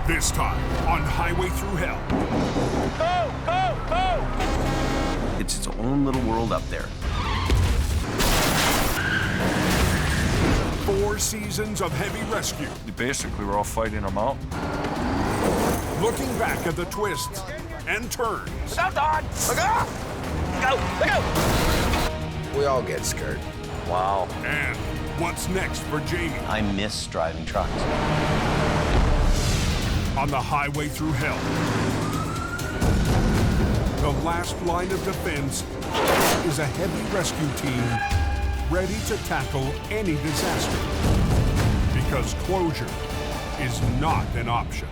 This time on Highway Thru Hell. Go, go, go! It's its own little world up there. 4 seasons of heavy rescue. Basically, we're all fighting a mountain. Looking back at the twists and turns. Look out, Don! Look out! Look out! We all get scared. Wow. And what's next for Jamie I miss driving trucks. on the Highway Thru Hell. The last line of defense is a heavy rescue team ready to tackle any disaster. Because closure is not an option.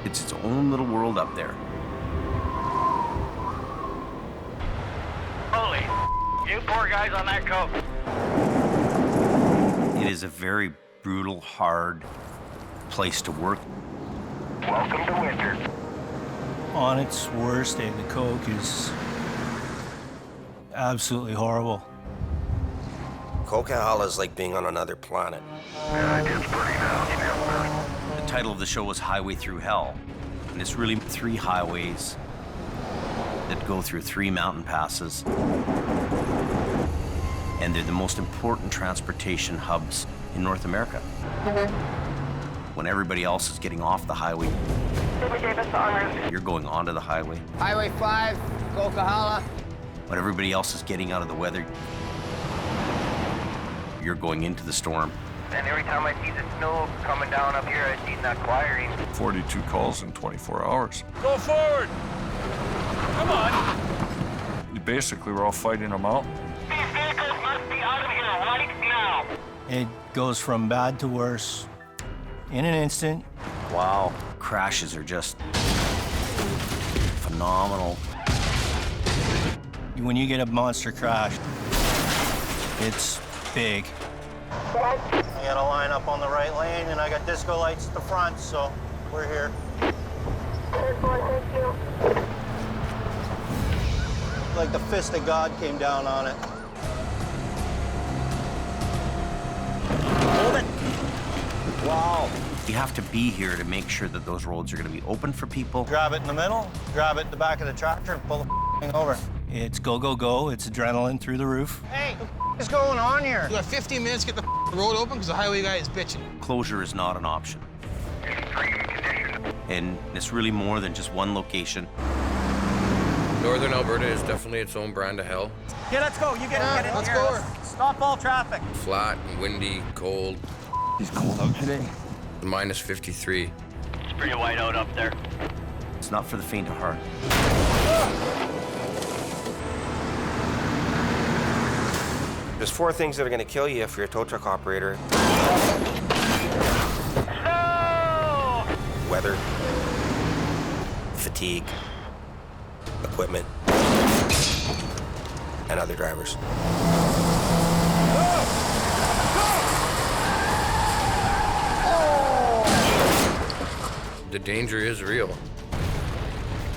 It's its own little world up there. Holy, you poor guys on that coat. It is a very brutal, hard place to work. Welcome to winter. On its worst day, the coke is absolutely horrible. Coquihalla is like being on another planet. Yeah, it gets pretty nasty up there. The title of the show was Highway Thru Hell, and it's really 3 highways that go through 3 mountain passes. And they're the most important transportation hubs in North America. When everybody else is getting off the highway, you're going onto the highway. Highway 5, Coquihalla. When everybody else is getting out of the weather, you're going into the storm. And every time I see the snow coming down up here, I see that acquiring. 42 calls in 24 hours. Go forward! Come on! Basically, we're all fighting a mountain. These vehicles must be out of here right now! It goes from bad to worse in an instant. Wow. Crashes are just phenomenal. When you get a monster crash, it's big. I got a line up on the right lane, and I got disco lights at the front, so we're here. Like the fist of God came down on it. Hold it. Wow. You have to be here to make sure that those roads are going to be open for people. Grab it in the middle, grab it in the back of the tractor, and pull the thing over. It's go, go, go. It's adrenaline through the roof. Hey, what is going on here? You got 15 minutes to get the road open because the highway guy is bitching. Closure is not an option. Extreme conditions. And it's really more than just one location. Northern Alberta is definitely its own brand of hell. Okay, let's go. You get in let's here. go. Stop all traffic. Flat and windy, cold. It's cold out today. Minus 53. It's pretty white out up there. It's not for the faint of heart. There's 4 things that are going to kill you if you're a tow truck operator. No! Weather, fatigue, equipment, and other drivers. The danger is real.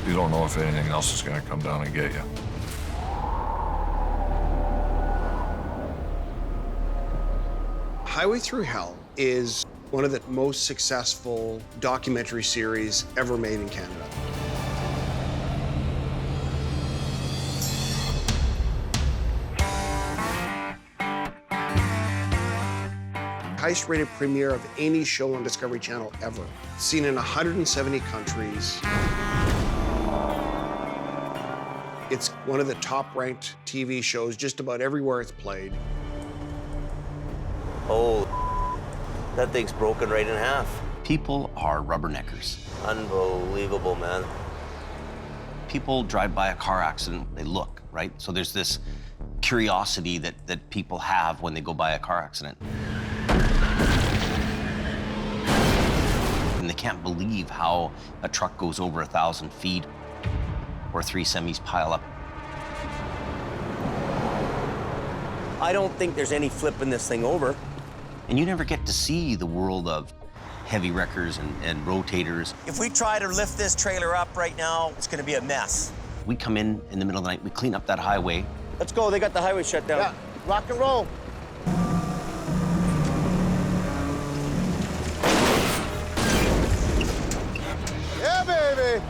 You don't know if anything else is going to come down and get you. Highway Thru Hell is one of the most successful documentary series ever made in Canada. Highest rated premiere of any show on Discovery Channel ever. Seen in 170 countries. It's one of the top ranked TV shows just about everywhere it's played. Oh, that thing's broken right in half. People are rubberneckers. Unbelievable, man. People drive by a car accident, they look, right? So there's this curiosity that people have when they go by a car accident. And they can't believe how a truck goes over 1,000 feet or 3 semis pile up. I don't think there's any flipping this thing over. And you never get to see the world of heavy wreckers and rotators. If we try to lift this trailer up right now, it's gonna be a mess. We come in the middle of the night, we clean up that highway. Let's go, they got the highway shut down. Yeah, rock and roll. Yeah, baby!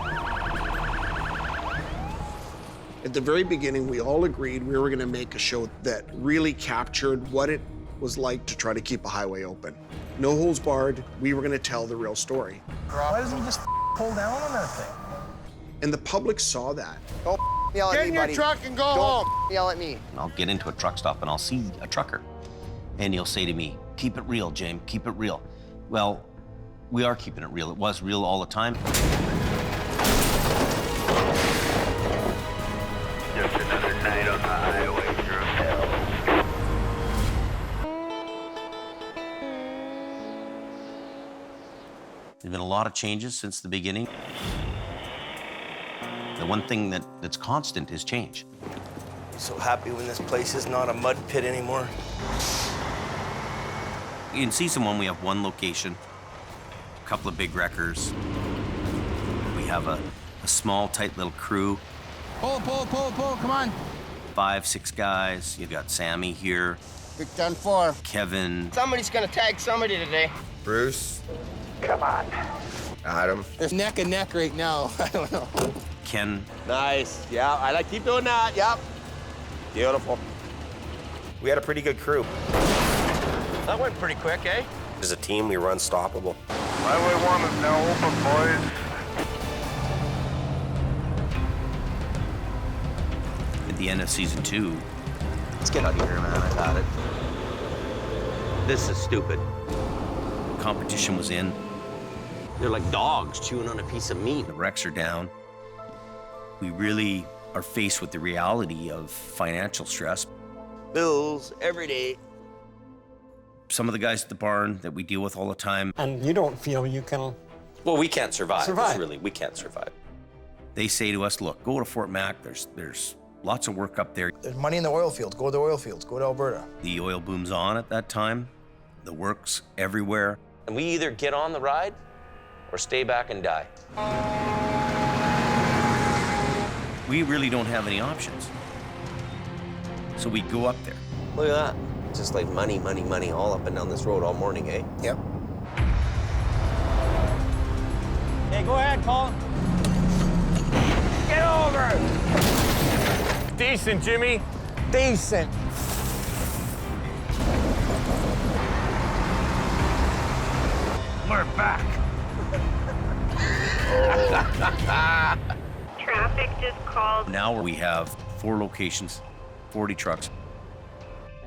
At the very beginning, we all agreed we were going to make a show that really captured what it was like to try to keep a highway open. No holds barred, we were going to tell the real story. Why doesn't he just pull down on that thing? And the public saw that. Don't yell at me, buddy. Get in your truck and go Don't home. yell at me. I'll get into a truck stop and I'll see a trucker. And he'll say to me, keep it real, James, keep it real. Well, we are keeping it real. It was real all the time. Just another night on the highway through hell. There's been a lot of changes since the beginning. The one thing that's constant is change. So happy when this place is not a mud pit anymore. In season 1, we have 1 location, a couple of big wreckers. We have a small, tight little crew. Pull, come on. 5, 6 guys. You've got Sammy here, Big 10-4. Kevin, Somebody's gonna tag somebody today. Bruce. Come on. Adam. It's neck and neck right now. I don't know. Ken. Nice. Yeah, I like keep doing that. Yep. Beautiful. We had a pretty good crew. That went pretty quick, eh? As a team, we were unstoppable. Highway 1 is now open, boys. At the end of season 2, let's get out of here, man. I got it. This is stupid. Competition was in. They're like dogs chewing on a piece of meat. The wrecks are down. We really are faced with the reality of financial stress. Bills every day. Some of the guys at the barn that we deal with all the time, And you don't feel you can... well, we can't survive. Survive. Really, we can't survive. They say to us, look, go to Fort Mac. There's lots of work up there. There's money in the oil fields. Go to the oil fields. Go to Alberta. The oil boom's on at that time. The work's everywhere. And we either get on the ride or stay back and die. We really don't have any options. So we go up there. Look at that. Just like money, money, money all up and down this road all morning, eh? Yep. Hey, go ahead, Colin. Get over! Decent, Jimmy. Decent. We're back. Traffic just called. Now we have 4 locations, 40 trucks,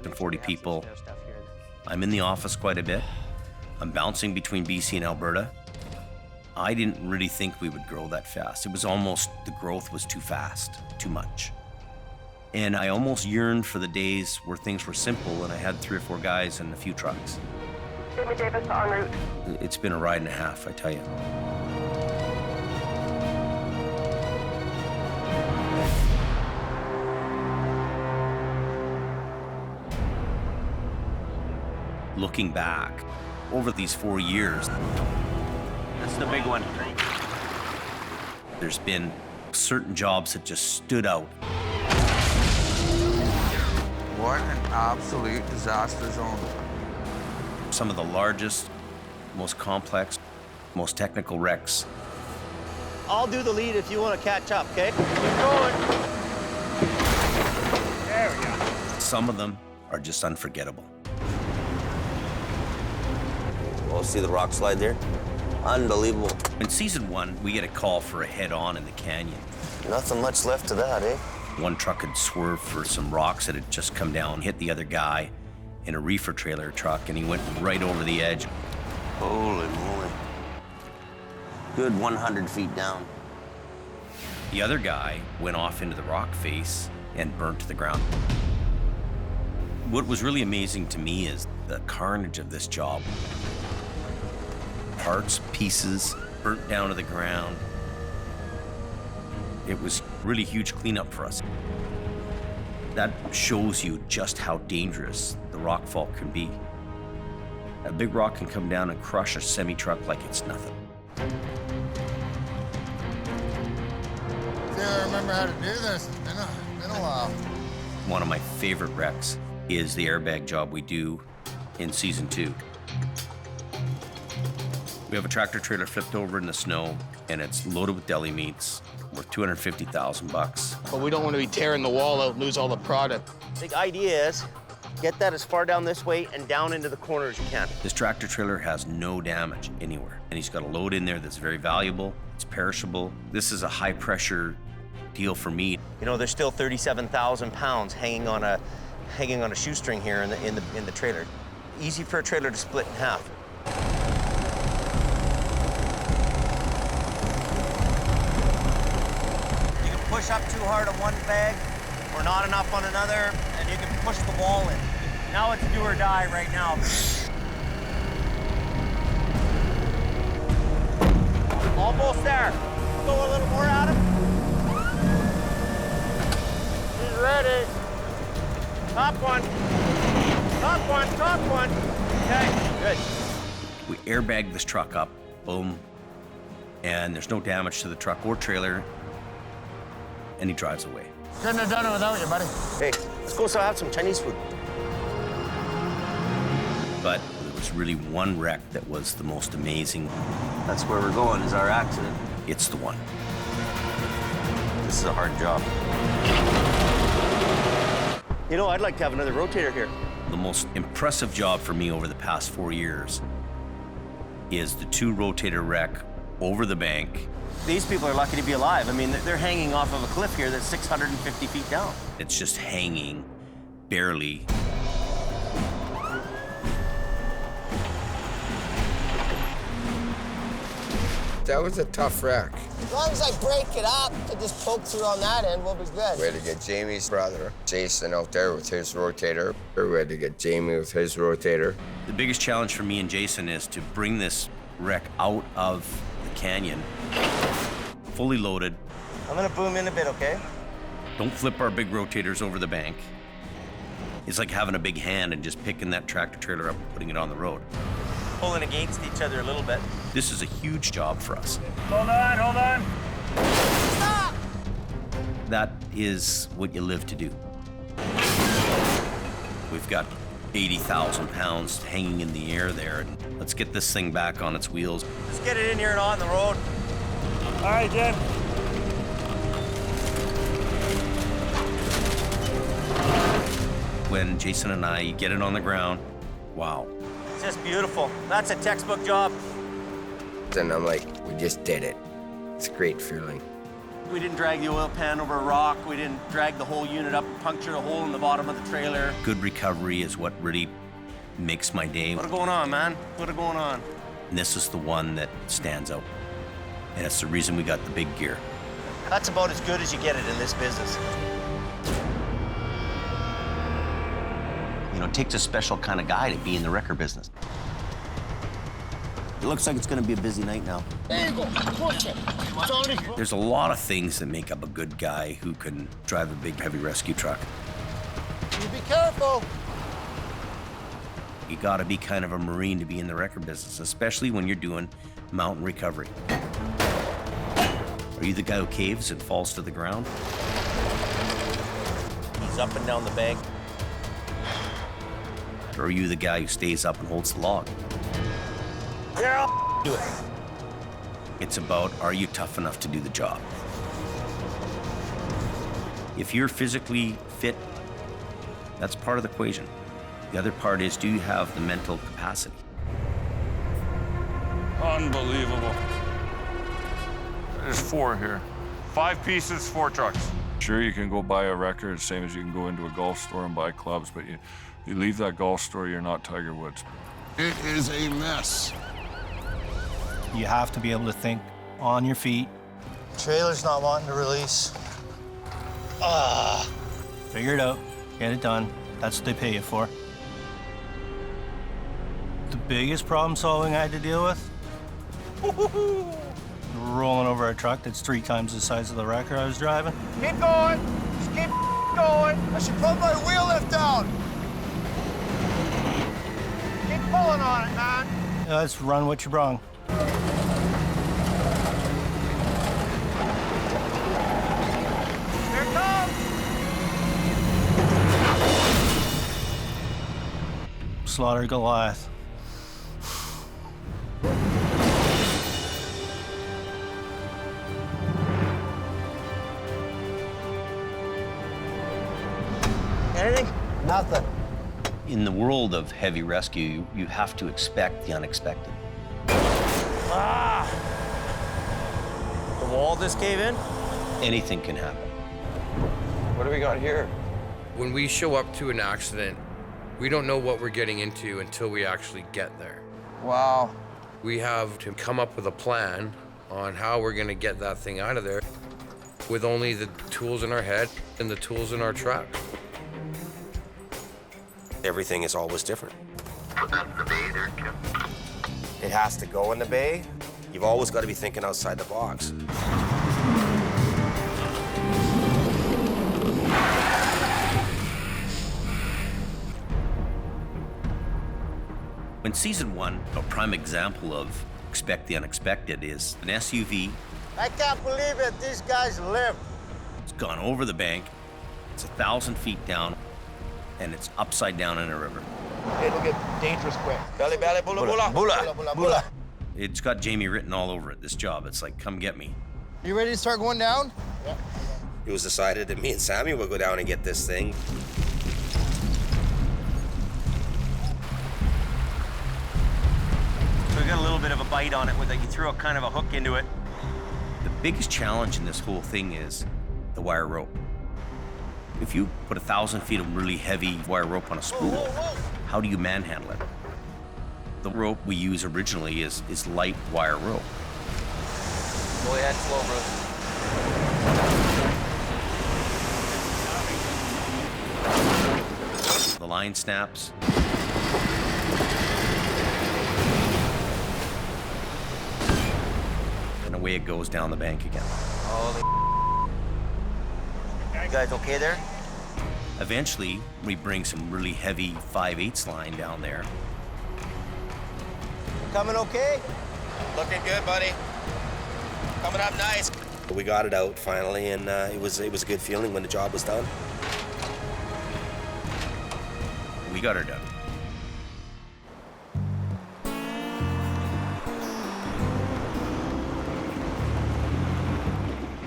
and 40 people. I'm in the office quite a bit. I'm bouncing between BC and Alberta. I didn't really think we would grow that fast. It was almost, the growth was too fast, too much. And I almost yearned for the days where things were simple and I had 3 or 4 guys and a few trucks. David Davis en route. It's been a ride and a half, I tell you. Looking back over these 4 years, That's the big one. there's been certain jobs that just stood out. What an absolute disaster zone. Some of the largest, most complex, most technical wrecks. I'll do the lead if you want to catch up, okay? Keep going. There we go. Some of them are just unforgettable. Oh, see the rock slide there? Unbelievable. In season 1, we get a call for a head-on in the canyon. Nothing much left to that, eh? One truck had swerved for some rocks that had just come down, hit the other guy in a reefer trailer truck, and he went right over the edge. Holy moly. Good 100 feet down. The other guy went off into the rock face and burnt to the ground. What was really amazing to me is the carnage of this job. Parts, pieces, burnt down to the ground. It was really huge cleanup for us. That shows you just how dangerous the rock fall can be. A big rock can come down and crush a semi-truck like it's nothing. I remember how to do this. It's been a while. One of my favorite wrecks is the airbag job we do in season 2. We have a tractor trailer flipped over in the snow, and it's loaded with deli meats, worth $250,000. But we don't want to be tearing the wall out and lose all the product. The idea is get that as far down this way and down into the corner as you can. This tractor trailer has no damage anywhere, and he's got a load in there that's very valuable. It's perishable. This is a high-pressure deal for me. You know, there's still 37,000 pounds hanging on a shoestring here in the trailer. Easy for a trailer to split in half. You can push up too hard on one bag or not enough on another, and you can push the wall in. Now it's do or die right now. Almost there. Go a little more at him. He's ready. Top one. Top one, top one. Okay, good. We airbag this truck up, boom, and there's no damage to the truck or trailer, and he drives away. Couldn't have done it without you, buddy. Hey, let's go have some Chinese food. But there was really one wreck that was the most amazing. That's where we're going, is our accident. It's the one. This is a hard job. You know, I'd like to have another rotator here. The most impressive job for me over the past 4 years is the 2 rotator wreck over the bank. These people are lucky to be alive. I mean, they're hanging off of a cliff here that's 650 feet down. It's just hanging, barely. That was a tough wreck. As long as I break it up and just poke through on that end, we'll be good. We had to get Jamie's brother, Jason, out there with his rotator. We had to get Jamie with his rotator. The biggest challenge for me and Jason is to bring this wreck out of the canyon, fully loaded. I'm gonna boom in a bit, okay? Don't flip our big rotators over the bank. It's like having a big hand and just picking that tractor trailer up and putting it on the road. Pulling against each other a little bit. This is a huge job for us. Hold on, hold on. Stop! That is what you live to do. We've got 80,000 pounds hanging in the air there, and let's get this thing back on its wheels. Let's get it in here and on the road. All right, Jen. When Jason and I get it on the ground, wow. It's just beautiful. That's a textbook job. And I'm like, we just did it. It's a great feeling. We didn't drag the oil pan over a rock. We didn't drag the whole unit up and puncture a hole in the bottom of the trailer. Good recovery is what really makes my day. What's going on, man? What's going on? And this is the one that stands out. And it's the reason we got the big gear. That's about as good as you get it in this business. You know, it takes a special kind of guy to be in the wrecker business. It looks like it's gonna be a busy night now. There you go. Push it. It's already... There's a lot of things that make up a good guy who can drive a big, heavy rescue truck. You be careful. You gotta be kind of a Marine to be in the wrecker business, especially when you're doing mountain recovery. Are you the guy who caves and falls to the ground? He's up and down the bank. Or are you the guy who stays up and holds the log? Yeah, I'll do it. It's about, are you tough enough to do the job? If you're physically fit, that's part of the equation. The other part is, do you have the mental capacity? Unbelievable. There's 4 here. 5 pieces, 4 trucks. Sure, you can go buy a wrecker, the same as you can go into a golf store and buy clubs, but you leave that golf store, you're not Tiger Woods. It is a mess. You have to be able to think on your feet. Trailer's not wanting to release. Figure it out, get it done. That's what they pay you for. The biggest problem solving I had to deal with rolling over a truck that's 3 times the size of the wrecker I was driving. Keep going. Just keep going. I should put my wheel lift down. Keep pulling on it, man. Yeah, let's run what you brung. Here it comes. Slaughter Goliath. Anything? Nothing. In the world of heavy rescue, you have to expect the unexpected. Ah! The wall just cave in? Anything can happen. What do we got here? When we show up to an accident, we don't know what we're getting into until we actually get there. Wow. We have to come up with a plan on how we're gonna get that thing out of there with only the tools in our head and the tools in our truck. Everything is always different. It has to go in the bay. You've always got to be thinking outside the box. In season 1, a prime example of expect the unexpected is an SUV. I can't believe it. These guys live. It's gone over the bank. It's 1,000 feet down, and it's upside down in a river. It'll get dangerous quick. Belly, belly, bula, bula. Bula, bula, bula. It's got Jamie written all over it, this job. It's like, come get me. You ready to start going down? Yeah. It was decided that me and Sammy would go down and get this thing. So we got a little bit of a bite on it with it. You threw a kind of a hook into it. The biggest challenge in this whole thing is the wire rope. If you put 1,000 feet of really heavy wire rope on a spool, how do you manhandle it? The rope we use originally is light wire rope. Go ahead, slow, Bruce. The line snaps. And away it goes down the bank again. Holy. You guys okay there? Eventually, we bring some really heavy 5/8 line down there. Coming okay? Looking good, buddy. Coming up nice. We got it out finally, and it was a good feeling when the job was done. We got her done.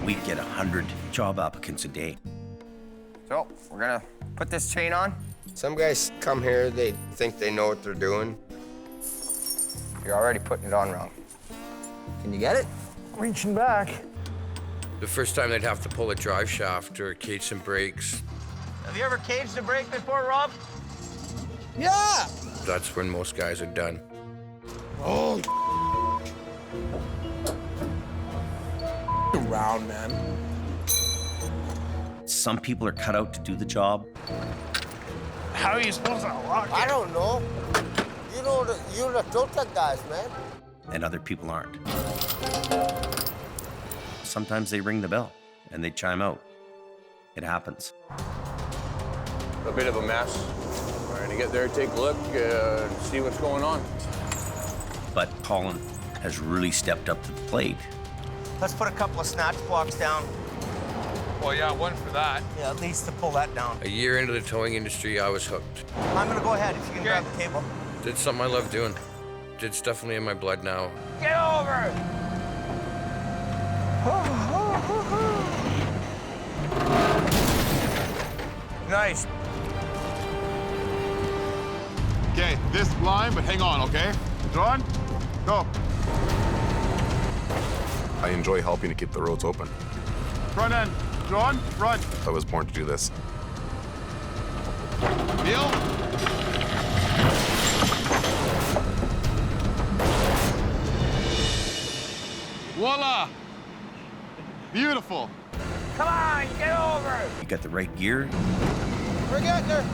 We get 100 job applicants a day. So, we're gonna put this chain on. Some guys come here, they think they know what they're doing. You're already putting it on wrong. Can you get it? Reaching back. The first time they'd have to pull a drive shaft or cage some brakes, Have you ever caged a brake before, Rob? Yeah. that's when most guys are done. Oh. Around, man. Some people are cut out to do the job. How are you supposed to lock it? I don't know. You're the tow truck guys, man. And other people aren't. Sometimes they ring the bell and they chime out. It happens. A bit of a mess. We're gonna get there, take a look, see what's going on. But Colin has really stepped up to the plate. Let's put a couple of snatch blocks down. Well, yeah, one for that. Yeah, at least to pull that down. A year into the towing industry, I was hooked. I'm gonna go ahead if you can grab the table. Did something I love doing. It's definitely in my blood now. Get over! Nice. Okay, this line, but hang on, okay? John, go. I enjoy helping to keep the roads open. Front end. John, front. I was born to do this. Neil. Voila! Beautiful. Come on, get over! You got the right gear, We're getting there.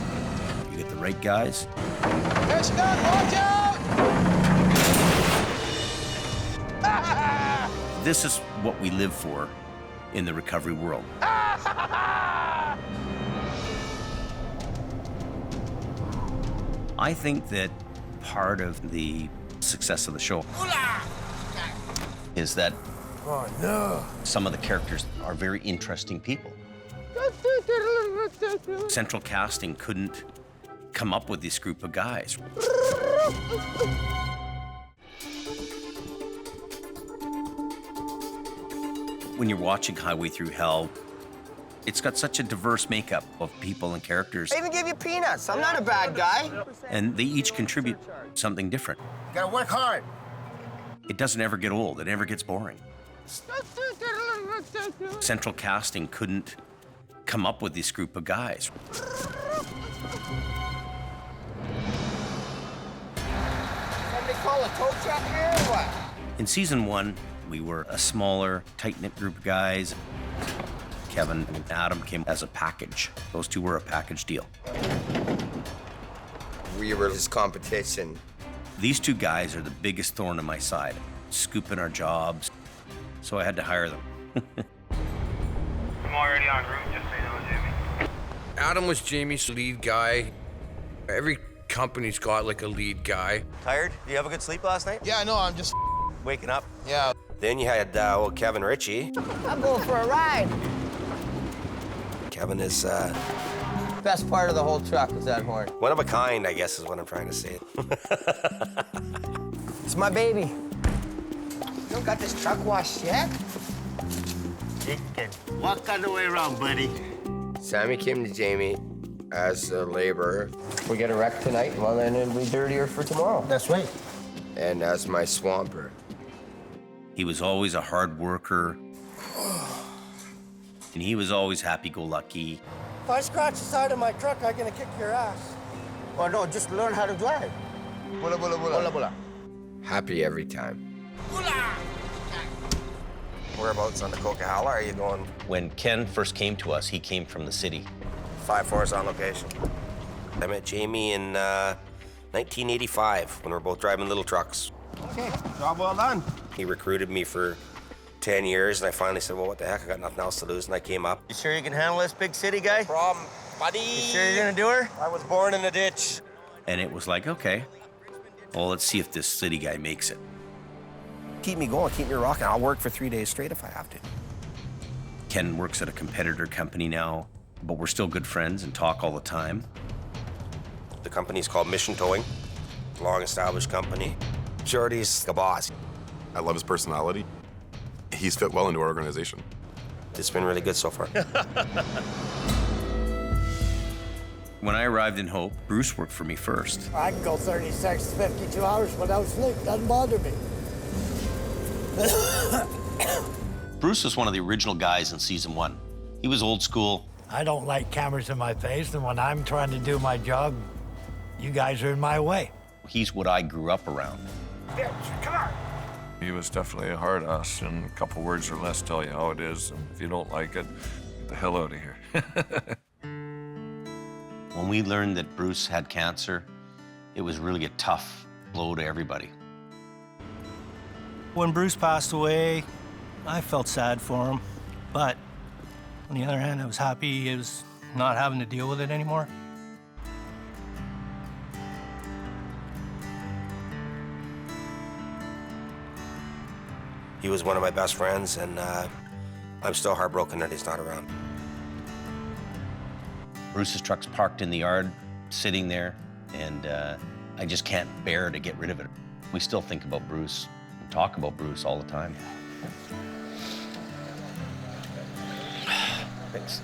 you get the right guys, There she goes, watch out! This is what we live for in the recovery world. I think that part of the success of the show is that some of the characters are very interesting people. Central casting couldn't come up with this group of guys. When you're watching Highway Thru Hell, it's got such a diverse makeup of people and characters. I even gave you peanuts. I'm not a bad guy. And they each contribute something different. You gotta work hard. It doesn't ever get old. It never gets boring. Central casting couldn't come up with this group of guys. Somebody call a tow truck here or what? In season 1, we were a smaller, tight-knit group of guys. Kevin and Adam came as a package. Those two were a package deal. We were his competition. These two guys are the biggest thorn in my side, scooping our jobs, so I had to hire them. I'm already en route, just so you know, Jimmy. Adam was Jamie's lead guy. Every company's got like a lead guy. Tired? Did you have a good sleep last night? Yeah, no, I'm just Waking up? Yeah. Then you had old Kevin Ritchie. I'm going for a ride. Kevin is Best part of the whole truck is that horn. one of a kind, I guess is what I'm trying to say. It's my baby. You don't got this truck washed yet? You can walk all the way around, buddy. Sammy came to Jamie as a laborer. We get a wreck tonight, well, then it'll be dirtier for tomorrow. That's right. And as my swamper. He was always a hard worker, and he was always happy-go-lucky. If I scratch the side of my truck, I'm gonna kick your ass. Oh, no, just learn how to drive. Bula, bula, bula. Bula, bula. Happy every time. Whereabouts on the Coquihalla are you going? When Ken first came to us, he came from the city. 5-4 is on location. I met Jamie in 1985 when we were both driving little trucks. Okay, job well done. He recruited me for 10 years, and I finally said, well, what the heck, I got nothing else to lose, and I came up. You sure you can handle this big city guy? No problem, buddy. You sure you're gonna do her? I was born in a ditch. And it was like, okay, well, let's see if this city guy makes it. Keep me going, keep me rocking. I'll work for 3 days straight if I have to. Ken works at a competitor company now, but we're still good friends and talk all the time. The company's called Mission Towing, long-established company. Jordy's the boss. I love his personality. He's fit well into our organization. It's been really good so far. When I arrived in Hope, Bruce worked for me first. I can go 36, 52 hours without sleep. Doesn't bother me. Bruce was one of the original guys in season 1. He was old school. I don't like cameras in my face, and when I'm trying to do my job, you guys are in my way. He's what I grew up around. Come on. He was definitely a hard ass, and a couple words or less tell you how it is. And if you don't like it, get the hell out of here. When we learned that Bruce had cancer, it was really a tough blow to everybody. When Bruce passed away, I felt sad for him. But on the other hand, I was happy he was not having to deal with it anymore. He was one of my best friends, and I'm still heartbroken that he's not around. Bruce's truck's parked in the yard, sitting there, and I just can't bear to get rid of it. We still think about Bruce and talk about Bruce all the time. Thanks.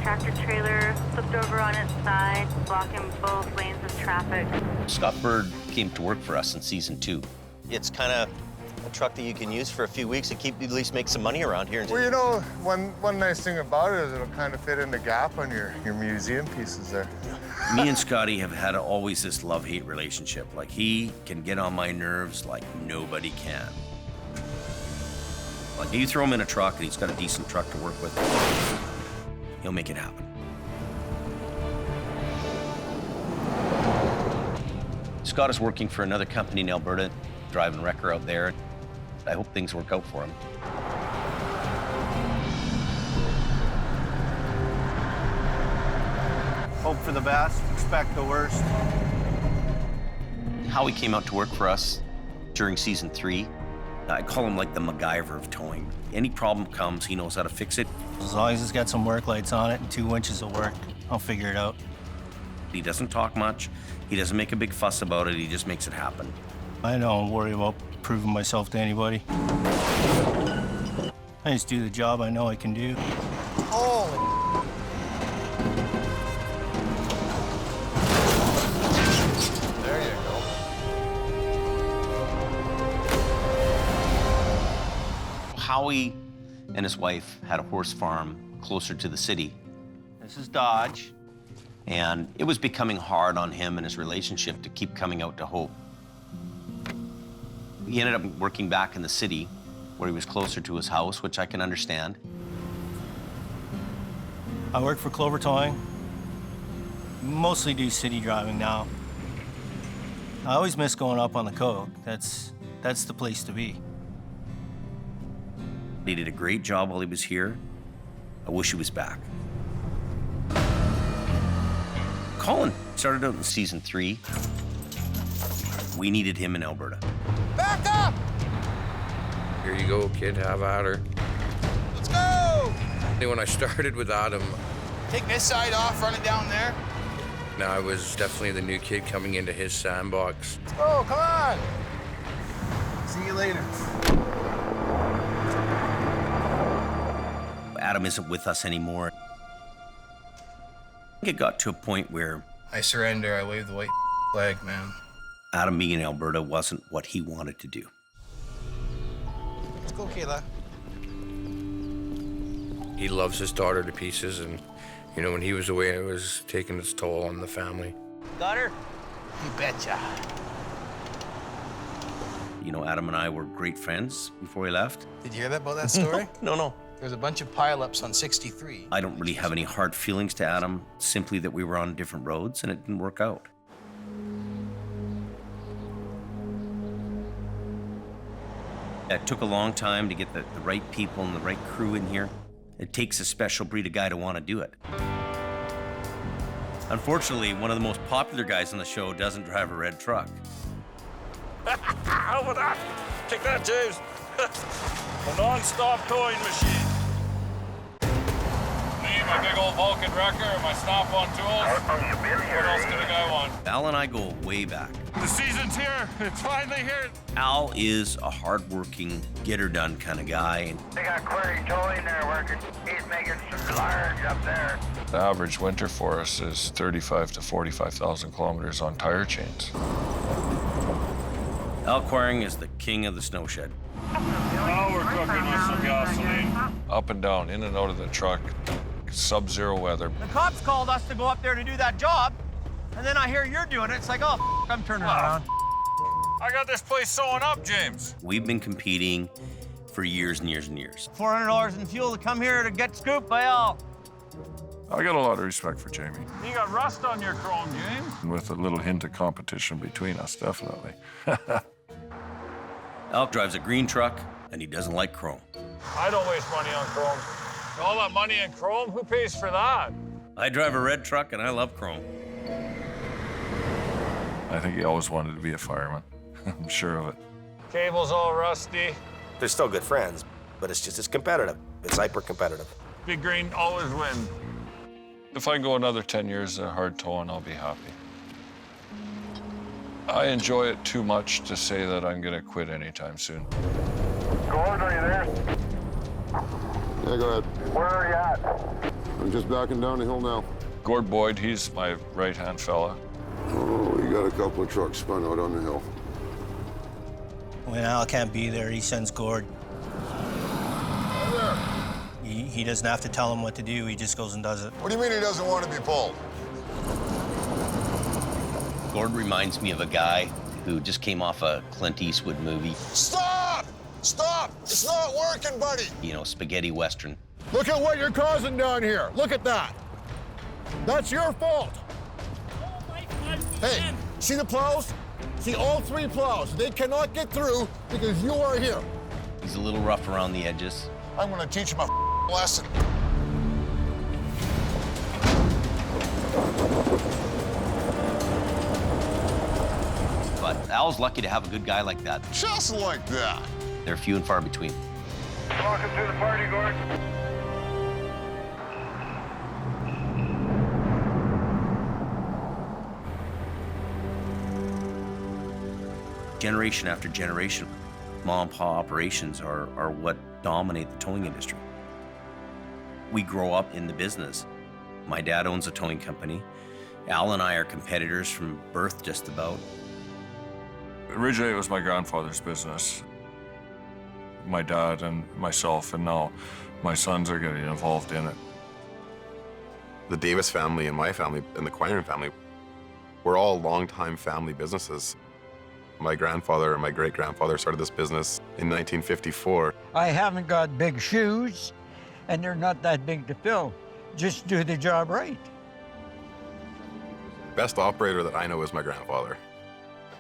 Tractor trailer flipped over on its side, blocking both lanes of traffic. Scott Bird came to work for us in season 2. It's kind of a truck that you can use for a few weeks and at least make some money around here. Well, you know, one nice thing about it is it'll kind of fit in the gap on your museum pieces there. Me and Scotty have had always this love-hate relationship. Like, he can get on my nerves like nobody can. Like, you throw him in a truck and he's got a decent truck to work with, he'll make it happen. Scott is working for another company in Alberta, driving wrecker out there. I hope things work out for him. Hope for the best, expect the worst. Howie came out to work for us during season 3. I call him like the MacGyver of towing. Any problem comes, he knows how to fix it. As long as it's got some work lights on it and 2 winches of work, I'll figure it out. He doesn't talk much. He doesn't make a big fuss about it. He just makes it happen. I don't worry about proving myself to anybody. I just do the job I know I can do. Holy. There you go. Howie and his wife had a horse farm closer to the city. This is Dodge. And it was becoming hard on him and his relationship to keep coming out to Hope. He ended up working back in the city where he was closer to his house, which I can understand. I work for Clover Towing. Mostly do city driving now. I always miss going up on the Coke. That's the place to be. He did a great job while he was here. I wish he was back. Colin started out in season 3. We needed him in Alberta. Back up! Here you go, kid, have at her. Let's go! When I started with Adam, Take this side off, run it down there. now I was definitely the new kid coming into his sandbox. Let's go, come on. See you later. Adam isn't with us anymore. It got to a point where I surrender, I wave the white flag, man. Adam being in Alberta wasn't what he wanted to do. Let's go, Kayla. He loves his daughter to pieces, and you know, when he was away, it was taking its toll on the family. Got her? You betcha. You know, Adam and I were great friends before he left. Did you hear about that story? No. There's a bunch of pileups on 63. I don't really have any hard feelings to Adam, simply that we were on different roads and it didn't work out. It took a long time to get the right people and the right crew in here. It takes a special breed of guy to want to do it. Unfortunately, one of the most popular guys on the show doesn't drive a red truck. How about that? Take that, James. A non-stop towing machine. Need my big old Vulcan wrecker and my snap-on tools. What else could a guy want? Al and I go way back. The season's here. It's finally here. Al is a hard-working, get-her-done kind of guy. They got Query towing there working. He's making some large up there. The average winter for us is 35 to 45,000 kilometers on tire chains. Al Quaring is the king of the snow shed. Now we're cooking with some gasoline. Up and down, in and out of the truck. Sub-zero weather. The cops called us to go up there to do that job, and then I hear you're doing it. It's like, oh, I'm turning around. I got this place sewing up, James. We've been competing for years and years and years. $400 in fuel to come here to get scooped by Al. I got a lot of respect for Jamie. You got rust on your chrome, James. With a little hint of competition between us, definitely. Al drives a green truck, and he doesn't like chrome. I don't waste money on chrome. All that money in chrome, who pays for that? I drive a red truck, and I love chrome. I think he always wanted to be a fireman. I'm sure of it. Cable's all rusty. They're still good friends, but it's competitive. It's hyper-competitive. Big Green always wins. If I can go another 10 years of hard towing, I'll be happy. I enjoy it too much to say that I'm gonna quit anytime soon. Gord, are you there? Yeah, go ahead. Where are you at? I'm just backing down the hill now. Gord Boyd, he's my right-hand fella. Oh, we got a couple of trucks spun out on the hill. When Al can't be there, he sends Gord. He doesn't have to tell him what to do, he just goes and does it. What do you mean he doesn't want to be pulled? Gord reminds me of a guy who just came off a Clint Eastwood movie. Stop! Stop! It's not working, buddy! You know, spaghetti western. Look at what you're causing down here. Look at that. That's your fault. Hey, see the plows? See, all 3 plows, they cannot get through because you are here. He's a little rough around the edges. I'm gonna teach him a lesson. But Al's lucky to have a good guy like that. Just like that. They're few and far between. Welcome to the party, Gord. Generation after generation, mom and pa operations are what dominate the towing industry. We grow up in the business. My dad owns a towing company. Al and I are competitors from birth, just about. Originally, it was my grandfather's business. My dad and myself, and now my sons are getting involved in it. The Davis family and my family and the Quirin family, we're all longtime family businesses. My grandfather and my great-grandfather started this business in 1954. I haven't got big shoes, and they're not that big to fill. Just do the job right. Best operator that I know is my grandfather.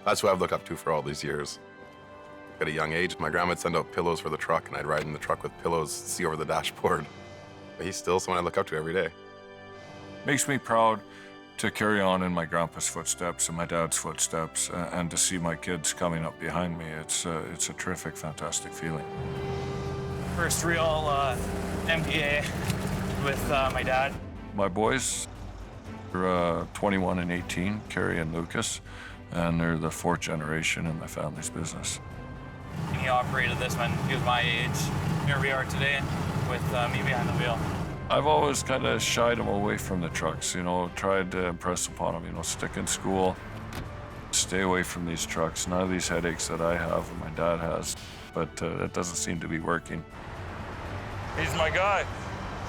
That's who I've looked up to for all these years. At a young age, my grandma would send out pillows for the truck, and I'd ride in the truck with pillows, see over the dashboard. But he's still someone I look up to every day. Makes me proud to carry on in my grandpa's footsteps and my dad's footsteps, and to see my kids coming up behind me. It's a terrific, fantastic feeling. First real MPA with my dad. My boys are 21 and 18, Carrie and Lucas, and they're the 4th generation in my family's business. He operated this when he was my age. Here we are today with me behind the wheel. I've always kind of shied him away from the trucks, you know, tried to impress upon him, you know, stick in school, stay away from these trucks, none of these headaches that I have and my dad has, but that doesn't seem to be working. He's my guy.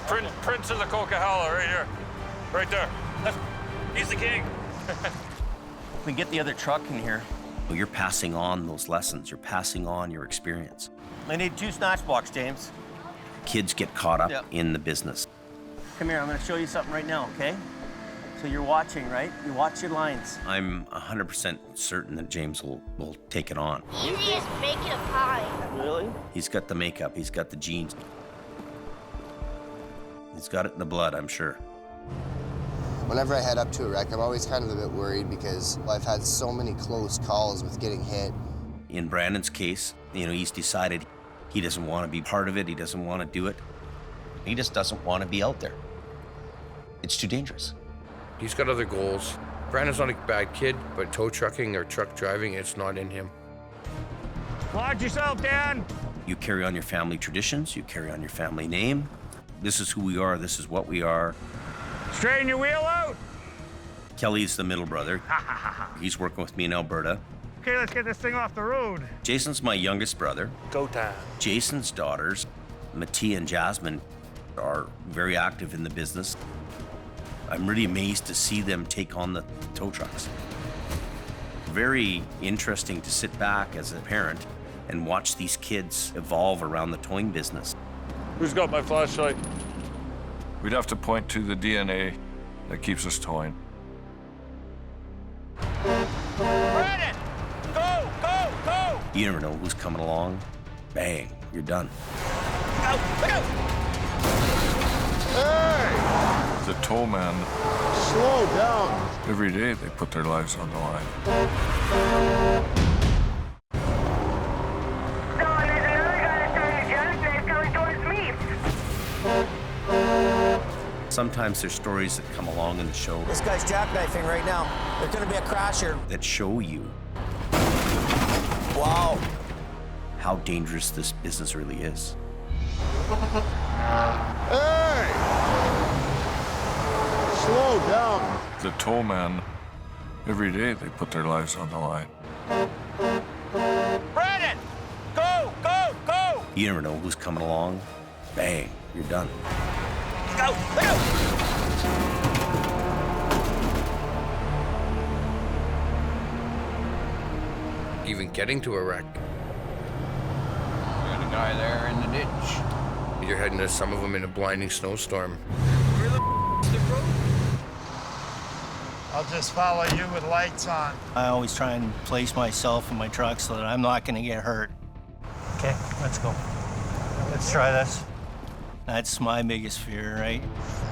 Prince of the Coquihalla right here, right there. He's the king. We get the other truck in here. Well, you're passing on those lessons. You're passing on your experience. I need 2 snatch blocks, James. Kids get caught up in the business. Come here, I'm gonna show you something right now, okay? So you're watching, right? You watch your lines. I'm 100% certain that James will take it on. Easiest make it a pie. Really? He's got the makeup, he's got the genes. He's got it in the blood, I'm sure. Whenever I head up to a wreck, I'm always kind of a bit worried because I've had so many close calls with getting hit. In Brandon's case, you know, he's decided he doesn't want to be part of it, he doesn't want to do it. He just doesn't want to be out there. It's too dangerous. He's got other goals. Brandon's not a bad kid, but tow trucking or truck driving, it's not in him. Watch yourself, Dan. You carry on your family traditions, you carry on your family name. This is who we are, this is what we are. Straighten your wheel out. Kelly's the middle brother. He's working with me in Alberta. Okay, let's get this thing off the road. Jason's my youngest brother. Go time. Jason's daughters, Mattia and Jasmine, are very active in the business. I'm really amazed to see them take on the tow trucks. Very interesting to sit back as a parent and watch these kids evolve around the towing business. Who's got my flashlight? We'd have to point to the DNA that keeps us towing. Brandon! Go, go, go! You never know who's coming along. Bang, you're done. Look out! Hey! The tow man. Slow down. Every day they put their lives on the line. Sometimes there's stories that come along in the show This guy's jackknifing right now. There's gonna be a crash here. that show you Wow. how dangerous this business really is. Hey! Slow down. The tow man. Every day they put their lives on the line. Brandon! Go, go, go! You never know who's coming along. Bang, you're done. Go, look out! Even getting to a wreck. Got a guy there in the ditch. You're heading to some of them in a blinding snowstorm. Where the road? I'll just follow you with lights on. I always try and place myself in my truck so that I'm not gonna get hurt. Okay, let's go. Let's try this. That's my biggest fear, right?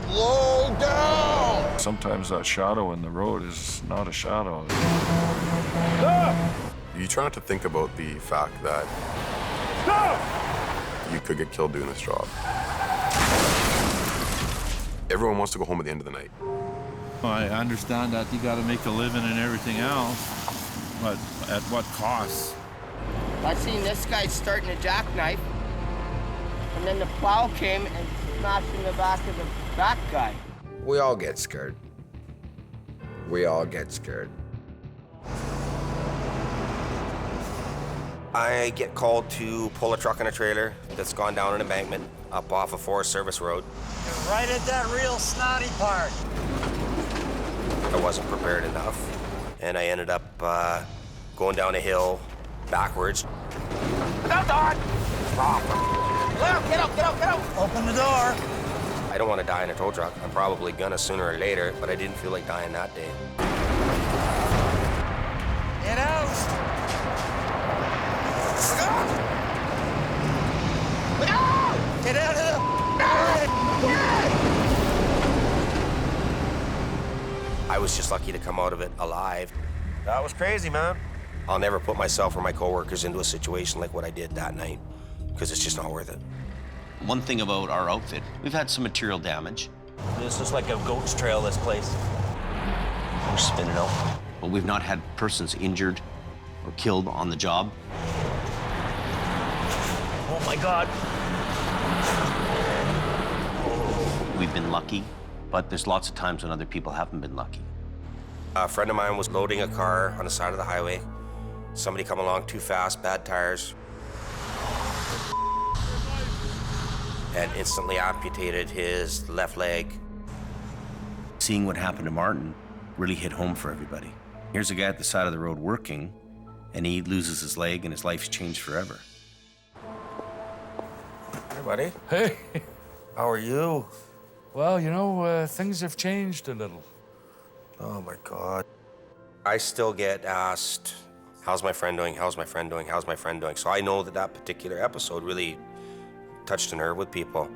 Slow down! Sometimes that shadow in the road is not a shadow. You try not to think about the fact that you could get killed doing this job. Everyone wants to go home at the end of the night. I understand that you got to make a living and everything else, but at what cost? I seen this guy starting a jackknife, and then the plow came and smashed in the back of the back guy. We all get scared. We all get scared. I get called to pull a truck and a trailer that's gone down an embankment up off a Forest Service road. You're right at that real snotty part. I wasn't prepared enough, and I ended up going down a hill backwards. Get out! Get out! Get out! Get out! Open the door. I don't want to die in a tow truck. I'm probably gonna sooner or later, but I didn't feel like dying that day. Get out! Get out of the... I was just lucky to come out of it alive. That was crazy, man. I'll never put myself or my coworkers into a situation like what I did that night, because it's just not worth it. One thing about our outfit, we've had some material damage. This is like a goat's trail, this place. We're spinning out. But we've not had persons injured or killed on the job. Oh my God. We've been lucky, but there's lots of times when other people haven't been lucky. A friend of mine was loading a car on the side of the highway. Somebody come along too fast, bad tires, and instantly amputated his left leg. Seeing what happened to Martin really hit home for everybody. Here's a guy at the side of the road working, and he loses his leg and his life's changed forever. Hey, buddy. Hey. How are you? Well, you know, things have changed a little. Oh, my God. I still get asked, how's my friend doing? How's my friend doing? How's my friend doing? So I know that that particular episode really touched a nerve with people.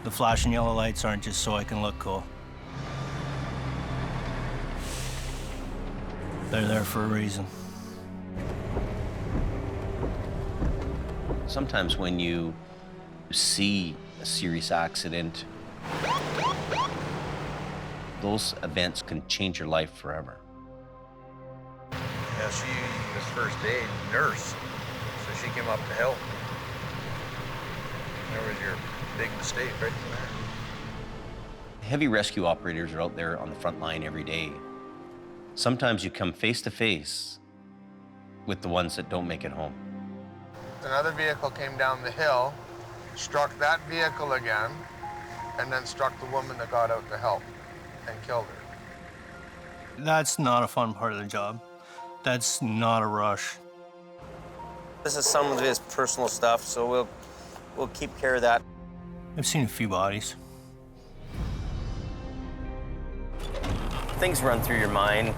The flashing yellow lights aren't just so I can look cool. They're there for a reason. Sometimes when you see a serious accident, those events can change your life forever. Yeah, she was first aid nurse, so she came up to help. There was your big mistake right there. Heavy rescue operators are out there on the front line every day. Sometimes you come face to face with the ones that don't make it home. Another vehicle came down the hill, struck that vehicle again, and then struck the woman that got out to help and killed her. That's not a fun part of the job. That's not a rush. This is some of his personal stuff, so we'll keep care of that. I've seen a few bodies. Things run through your mind.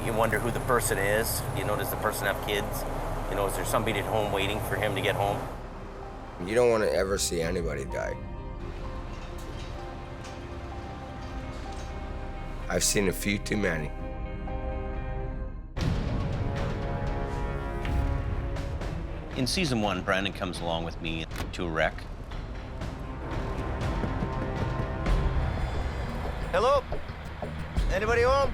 You wonder who the person is. You know, does the person have kids? You know, is there somebody at home waiting for him to get home? You don't want to ever see anybody die. I've seen a few too many. In season 1, Brandon comes along with me to a wreck. Hello? Anybody home?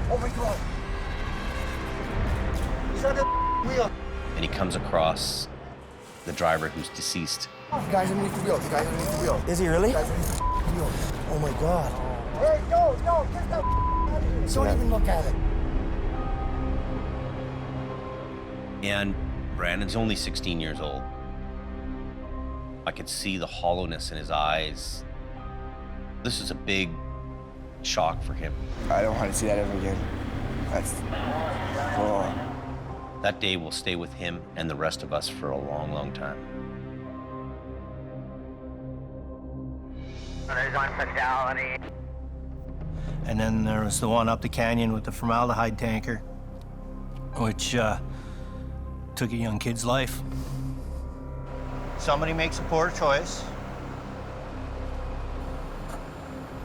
Oh my God. He's on the wheel. And he comes across the driver who's deceased. Guys underneath the wheel. Guys underneath the wheel. Is he really? Guys underneath the wheel. Oh my God. Hey, no, get the out of here. Don't even look at it. And Brandon's only 16 years old. I could see the hollowness in his eyes. This is a big shock for him. I don't want to see that ever again. That's... Oh. That day will stay with him and the rest of us for a long, long time. There's one fatality. And then there was the one up the canyon with the formaldehyde tanker, which took a young kid's life. Somebody makes a poor choice.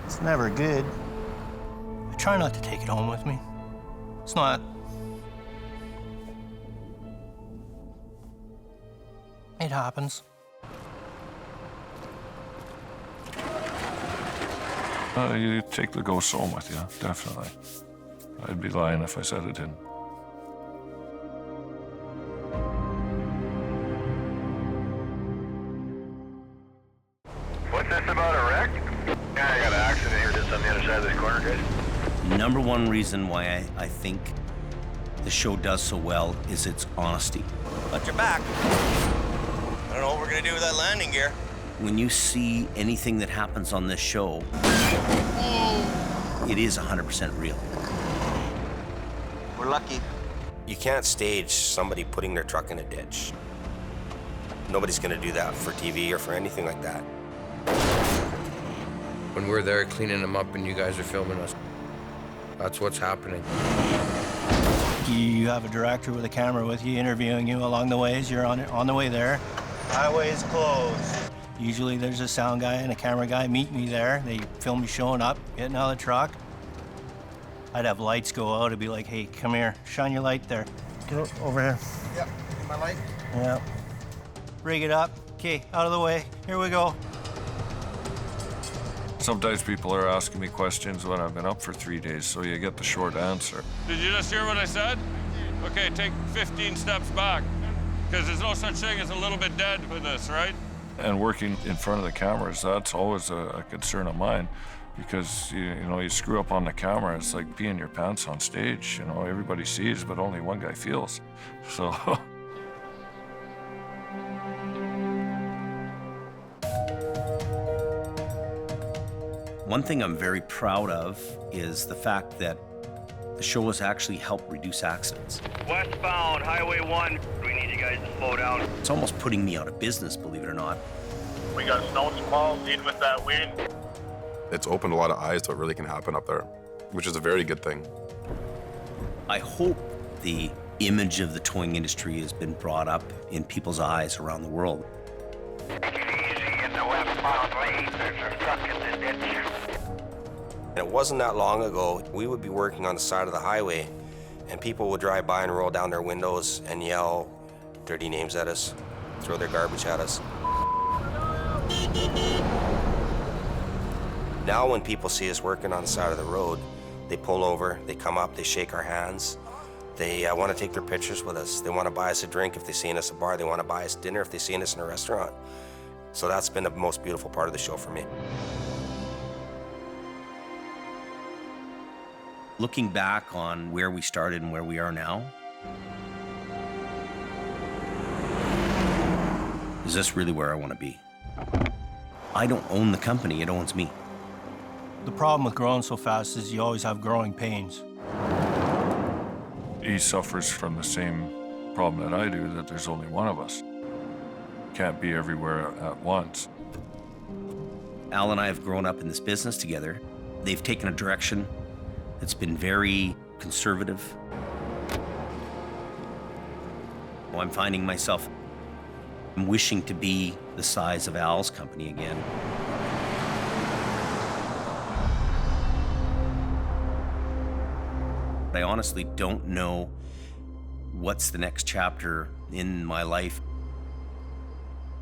It's never good. I try not to take it home with me. It's not. It happens. You take the ghost home with you, definitely. I'd be lying if I said it didn't. What's this about a wreck? Yeah, I got an accident here just on the other side of this corner, guys. Number one reason why I think the show does so well is its honesty. Watch your back. I don't know what we're gonna do with that landing gear. When you see anything that happens on this show, it is 100% real. We're lucky. You can't stage somebody putting their truck in a ditch. Nobody's gonna do that for TV or for anything like that. When we're there cleaning them up and you guys are filming us, that's what's happening. You have a director with a camera with you interviewing you along the way as you're on the way there. Highway is closed. Usually there's a sound guy and a camera guy meet me there. They film me showing up, getting out of the truck. I'd have lights go out. I'd be like, hey, come here, shine your light there. Get over here. Yep, my light. Yeah. Rig it up. Okay, out of the way. Here we go. Sometimes people are asking me questions when I've been up for 3 days, so you get the short answer. Did you just hear what I said? Okay, take 15 steps back, because there's no such thing as a little bit dead with this, right? And working in front of the cameras, that's always a concern of mine, because you know, you screw up on the camera, it's like peeing your pants on stage. You know, everybody sees, but only one guy feels. So. One thing I'm very proud of is the fact that the show has actually helped reduce accidents. Westbound, Highway 1. We need you guys to slow down. It's almost putting me out of business, believe it or not. We got snow squalls in with that wind. It's opened a lot of eyes to what really can happen up there, which is a very good thing. I hope the image of the towing industry has been brought up in people's eyes around the world. Take it easy in the westbound lane. There's a truck in the ditch. And it wasn't that long ago, we would be working on the side of the highway, and people would drive by and roll down their windows and yell dirty names at us, throw their garbage at us. Now when people see us working on the side of the road, they pull over, they come up, they shake our hands. They want to take their pictures with us. They want to buy us a drink if they see us at a bar. They want to buy us dinner if they see us in a restaurant. So that's been the most beautiful part of the show for me. Looking back on where we started and where we are now, is this really where I want to be? I don't own the company, it owns me. The problem with growing so fast is you always have growing pains. He suffers from the same problem that I do, that there's only one of us. Can't be everywhere at once. Al and I have grown up in this business together. They've taken a direction that's been very conservative. Well, I'm finding myself wishing to be the size of Al's company again. I honestly don't know what's the next chapter in my life.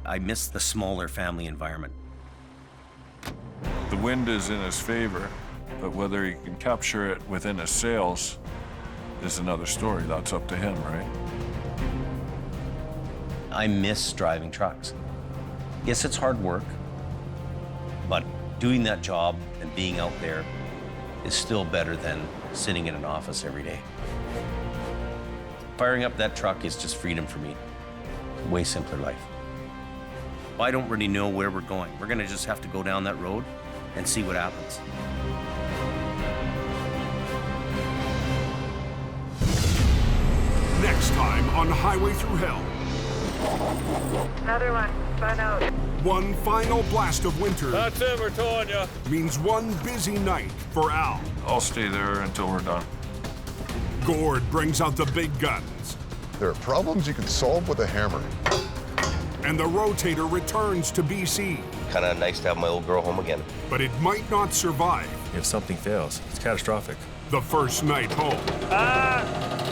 I miss the smaller family environment. The wind is in his favor, but whether he can capture it within his sails is another story. That's up to him, right? I miss driving trucks. Yes, it's hard work, but doing that job and being out there is still better than sitting in an office every day. Firing up that truck is just freedom for me. Way simpler life. I don't really know where we're going. We're gonna just have to go down that road and see what happens. Next time on Highway Thru Hell. Another one, spun out. One final blast of winter. That's it, we're towing you. Means one busy night for Al. I'll stay there until we're done. Gord brings out the big guns. There are problems you can solve with a hammer. And the rotator returns to BC. Kind of nice to have my old girl home again. But it might not survive. If something fails, it's catastrophic. The first night home.